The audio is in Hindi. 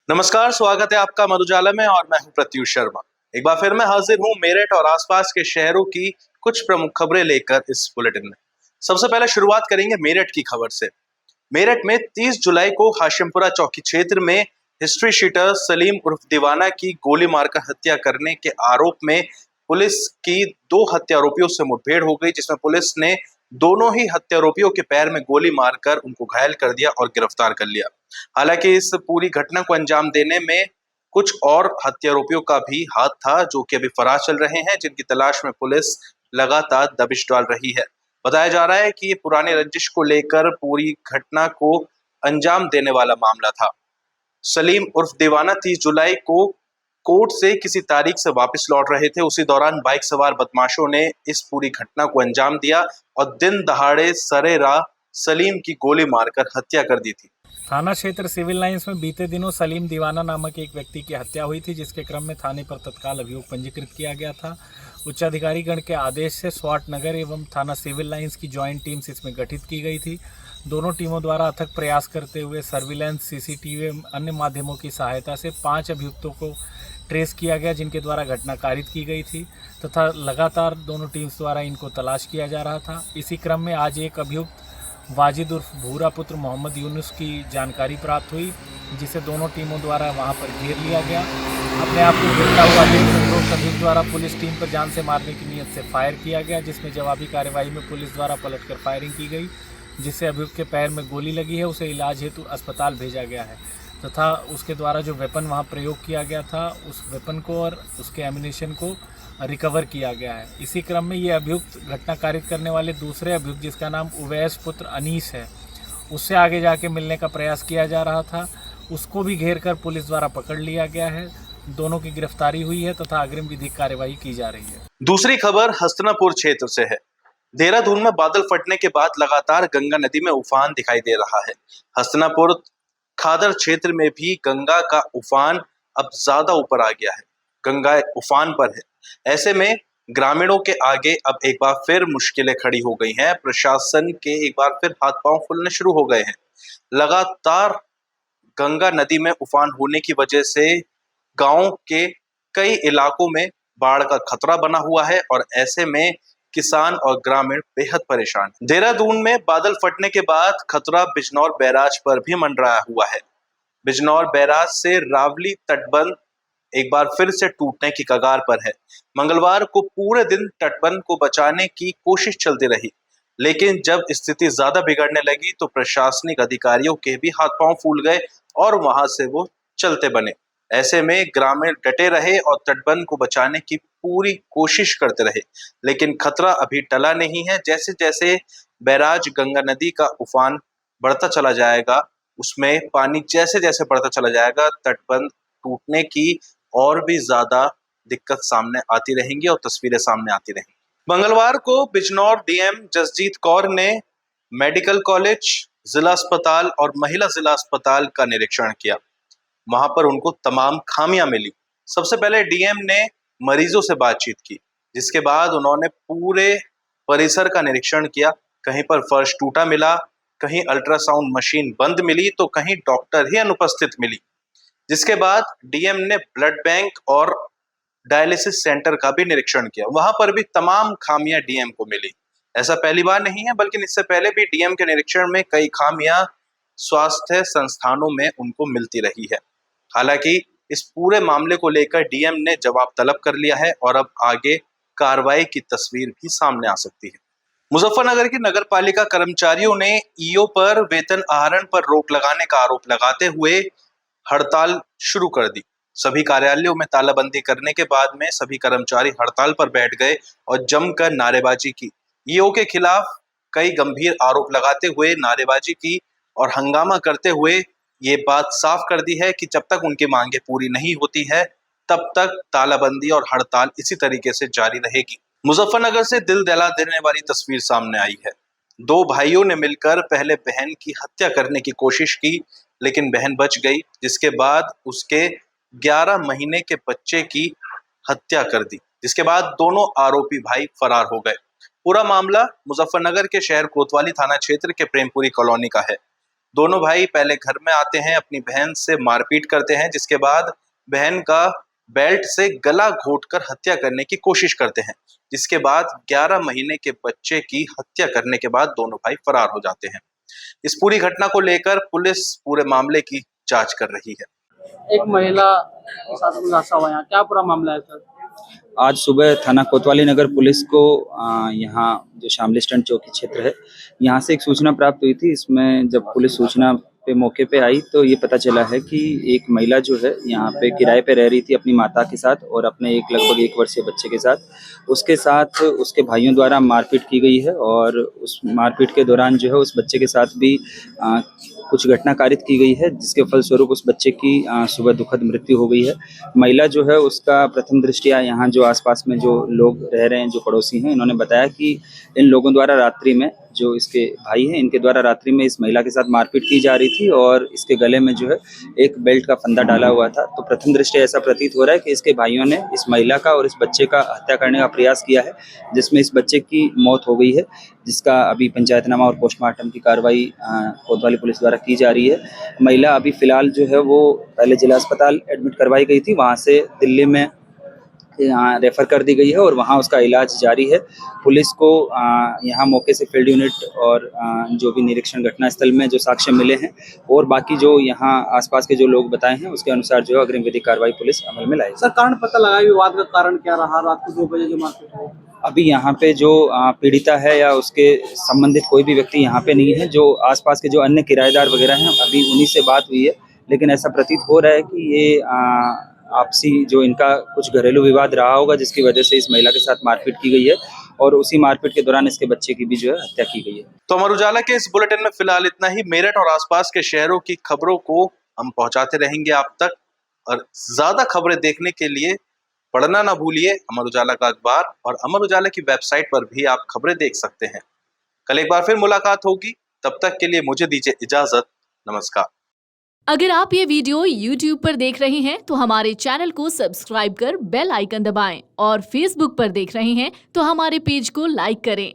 नमस्कार, स्वागत है आपका मधुजाला में और मैं हूं प्रत्युष शर्मा। एक बार फिर मैं हाजिर हूं मेरठ और आसपास के शहरों की कुछ प्रमुख खबरें लेकर इस बुलेटिन में। सबसे पहले शुरुआत करेंगे मेरठ की खबर से। मेरठ में 30 जुलाई को हाशिमपुरा चौकी क्षेत्र में हिस्ट्री शीटर सलीम उर्फ दीवाना की गोली मारकर हत्या करने के आरोप में पुलिस की 2 हत्यारोपियों से मुठभेड़ हो गई, जिसमें पुलिस ने दोनों ही हत्यारोपियों के पैर में गोली मारकर उनको घायल कर दिया और गिरफ्तार कर लिया। हालांकि इस पूरी घटना को अंजाम देने में कुछ और हत्यारोपियों का भी हाथ था, जो कि अभी फरार चल रहे हैं, जिनकी तलाश में पुलिस लगातार दबिश डाल रही है। बताया जा रहा है कि ये पुरानी रंजिश को लेकर पूरी घटना को अंजाम देने वाला मामला था। सलीम उर्फ दीवाना 30 जुलाई को कोर्ट से किसी तारीख से वापस लौट रहे थे। उसी दौरान बाइक सवार बदमाशों ने इस पूरी घटना को अंजाम दिया और दिन दहाड़े सरेराह सलीम की गोली मारकर हत्या कर दी थी। थाना क्षेत्र सिविल लाइंस में बीते दिनों सलीम दीवाना नामक एक व्यक्ति की हत्या हुई थी, जिसके क्रम में थाने पर तत्काल अभियोग पंजीकृत किया गया था। उच्चाधिकारी गण के आदेश से स्वाट नगर एवं थाना सिविल लाइंस की ज्वाइंट टीम्स इसमें गठित की गई थी। दोनों टीमों द्वारा अथक प्रयास करते हुए सर्विलांस, सीसीटीवी एवं अन्य माध्यमों की सहायता से 5 अभियुक्तों को ट्रेस किया गया, जिनके द्वारा घटना कारित की गई थी तथा लगातार दोनों टीम्स द्वारा इनको तलाश किया जा रहा था। इसी क्रम में आज एक अभियुक्त वाजिद उर्फ भूरा पुत्र मोहम्मद यूनुस की जानकारी प्राप्त हुई, जिसे दोनों टीमों द्वारा वहां पर घेर लिया गया। अपने आप को घेरता हुआ देख अभियुक्त द्वारा पुलिस टीम पर जान से मारने की नीयत से फायर किया गया, जिसमें जवाबी कार्यवाही में पुलिस द्वारा पलटकर फायरिंग की गई, जिससे अभियुक्त के पैर में गोली लगी है। उसे इलाज हेतु अस्पताल भेजा गया है तथा उसके द्वारा जो वेपन वहां प्रयोग किया गया था, उस वेपन को और उसके एम्यूनेशन को रिकवर किया गया है। इसी क्रम में ये अभियुक्त घटना कारित करने वाले दूसरे अभियुक्त, जिसका नाम उवैस पुत्र अनीस है, उससे आगे जाके मिलने का प्रयास किया जा रहा था। उसको भी घेर कर पुलिस द्वारा पकड़ लिया गया है। दोनों की गिरफ्तारी हुई है तथा अग्रिम विधिक कार्यवाही की जा रही है। दूसरी खबर हस्तिनापुर क्षेत्र से है। देहरादून में बादल फटने के बाद लगातार गंगा नदी में उफान दिखाई दे रहा है। हस्तिनापुर खादर क्षेत्र में भी गंगा का उफान अब ज्यादा ऊपर आ गया है। गंगा उफान पर है। ऐसे में ग्रामीणों के आगे अब एक बार फिर मुश्किलें खड़ी हो गई हैं। प्रशासन के एक बार फिर हाथ पांव फूलने शुरू हो गए हैं। लगातार गंगा नदी में उफान होने की वजह से गांव के कई इलाकों में बाढ़ का खतरा बना हुआ है और ऐसे में किसान और ग्रामीण बेहद परेशान हैं। देहरादून में बादल फटने के बाद खतरा बिजनौर बैराज पर भी मंडराया हुआ है। बिजनौर बैराज से रावली तटबंध एक बार फिर से टूटने की कगार पर है। मंगलवार को पूरे दिन तटबंध को बचाने की कोशिश चलती रही, लेकिन जब स्थिति ज्यादा बिगड़ने लगी तो प्रशासनिक अधिकारियों के भी हाथ पांव फूल गए और वहां से वो चलते बने। ऐसे में ग्रामीण डटे रहे और तटबंध को बचाने की पूरी कोशिश करते रहे, लेकिन खतरा अभी टला नहीं है। जैसे जैसे बैराज गंगा नदी का उफान बढ़ता चला जाएगा, उसमें पानी जैसे जैसे बढ़ता चला जाएगा, तटबंध टूटने की और भी ज्यादा दिक्कत सामने आती रहेंगी और तस्वीरें सामने आती रहेंगी। मंगलवार को बिजनौर डीएम जसजीत कौर ने मेडिकल कॉलेज, जिला अस्पताल और महिला जिला अस्पताल का निरीक्षण किया। वहां पर उनको तमाम खामियां मिली। सबसे पहले डीएम ने मरीजों से बातचीत की, जिसके बाद उन्होंने पूरे परिसर का निरीक्षण किया। कहीं पर फर्श टूटा मिला, कहीं अल्ट्रासाउंड मशीन बंद मिली तो कहीं डॉक्टर ही अनुपस्थित मिली। जिसके बाद डीएम ने ब्लड बैंक और डायलिसिस सेंटर का भी निरीक्षण किया। वहां पर भी तमाम खामियां डीएम को मिली। ऐसा पहली बार नहीं है, बल्कि इससे पहले भी डीएम के निरीक्षण में कई खामियां स्वास्थ्य संस्थानों में उनको मिलती रही है। हालांकि इस पूरे मामले को लेकर डीएम ने जवाब तलब कर लिया है और अब आगे कार्रवाई की तस्वीर भी सामने आ सकती है। मुजफ्फरनगर की नगर पालिका कर्मचारियों ने ईओ पर वेतन आहरण पर रोक लगाने का आरोप लगाते हुए हड़ताल शुरू कर दी। सभी कार्यालयों में तालाबंदी करने के बाद में सभी कर्मचारी हड़ताल पर बैठ गए और जमकर नारेबाजी की। ईओ के खिलाफ कई गंभीर आरोप लगाते हुए नारेबाजी की और हंगामा करते हुए ये बात साफ कर दी है कि जब तक उनकी मांगे पूरी नहीं होती है, तब तक तालाबंदी और हड़ताल इसी तरीके से जारी रहेगी। मुजफ्फरनगर से दिल दहला देने वाली तस्वीर सामने आई है। 2 भाइयों ने मिलकर पहले बहन की हत्या करने की कोशिश की, लेकिन बहन बच गई, जिसके बाद उसके 11 महीने के बच्चे की हत्या कर दी, जिसके बाद दोनों आरोपी भाई फरार हो गए। पूरा मामला मुजफ्फरनगर के शहर कोतवाली थाना क्षेत्र के प्रेमपुरी कॉलोनी का है। दोनों भाई पहले घर में आते हैं, अपनी बहन से मारपीट करते हैं, जिसके बाद बहन का बेल्ट से गला घोंटकर हत्या करने की कोशिश करते हैं, जिसके बाद 11 महीने के बच्चे की हत्या करने के बाद दोनों भाई फरार हो जाते हैं। इस पूरी घटना को लेकर पुलिस पूरे मामले की जांच कर रही है। एक महिला के साथ खुलासा हुआ, यहाँ क्या पूरा मामला है सर? आज सुबह थाना कोतवाली नगर पुलिस को यहाँ जो शामली स्टैंड चौकी क्षेत्र है, यहाँ से एक सूचना प्राप्त हुई थी। इसमें जब पुलिस सूचना पे मौके पे आई तो ये पता चला है कि एक महिला जो है यहाँ पे किराए पे रह रही थी अपनी माता के साथ और अपने एक लगभग 1 वर्षीय बच्चे के साथ। उसके साथ उसके भाइयों द्वारा मारपीट की गई है और उस मारपीट के दौरान जो है उस बच्चे के साथ भी कुछ घटना कारित की गई है, जिसके फलस्वरूप उस बच्चे की सुबह दुखद मृत्यु हो गई है। महिला जो है उसका प्रथम दृष्टया यहाँ जो आसपास में जो लोग रह रहे हैं, जो पड़ोसी हैं, इन्होंने बताया कि इन लोगों द्वारा रात्रि में, जो इसके भाई हैं, इनके द्वारा रात्रि में इस महिला के साथ मारपीट की जा रही थी और इसके गले में जो है एक बेल्ट का फंदा डाला हुआ था। तो प्रथम दृष्टया ऐसा प्रतीत हो रहा है कि इसके भाइयों ने इस महिला का और इस बच्चे का हत्या करने का प्रयास किया है, जिसमें इस बच्चे की मौत हो गई है, जिसका अभी पंचायतनामा और पोस्टमार्टम की कार्रवाई कोतवाली पुलिस द्वारा की जा रही है। महिला अभी फिलहाल जो है वो पहले जिला अस्पताल एडमिट करवाई गई थी, वहाँ से दिल्ली में यहाँ रेफर कर दी गई है और वहाँ उसका इलाज जारी है। पुलिस को यहाँ मौके से फील्ड यूनिट और जो भी निरीक्षण घटनास्थल में जो साक्ष्य मिले हैं और बाकी जो यहाँ आसपास के जो लोग बताए हैं उसके अनुसार जो है अग्रिम विधिक कार्रवाई पुलिस अमल में लाएगी। सर कारण पता लगा विवाद का कारण क्या रहा? रात को 2 बजे जो मारपीट हुई, अभी यहाँ पे जो पीड़िता है या उसके संबंधित कोई भी व्यक्ति यहाँ पे नहीं है। जो आसपास के जो अन्य किराएदार वगैरह हैं, अभी उन्हीं से बात हुई है, लेकिन ऐसा प्रतीत हो रहा है कि ये आपसी जो इनका कुछ घरेलू विवाद रहा होगा, जिसकी वजह से इस महिला के साथ मारपीट की गई है और उसी मारपीट के दौरान इसके बच्चे की भी जो है हत्या की गई है। तो अमर उजाला के इस बुलेटिन में फिलहाल इतना ही। मेरठ और आसपास के शहरों की खबरों को हम पहुंचाते रहेंगे आप तक, और ज्यादा खबरें देखने के लिए पढ़ना ना भूलिए अमर उजाला का अखबार, और अमर उजाला की वेबसाइट पर भी आप खबरें देख सकते हैं। कल एक बार फिर मुलाकात होगी, तब तक के लिए मुझे दीजिए इजाजत। नमस्कार। अगर आप ये वीडियो YouTube पर देख रहे हैं तो हमारे चैनल को सब्सक्राइब कर बेल आइकन दबाएं, और Facebook पर देख रहे हैं तो हमारे पेज को लाइक करें।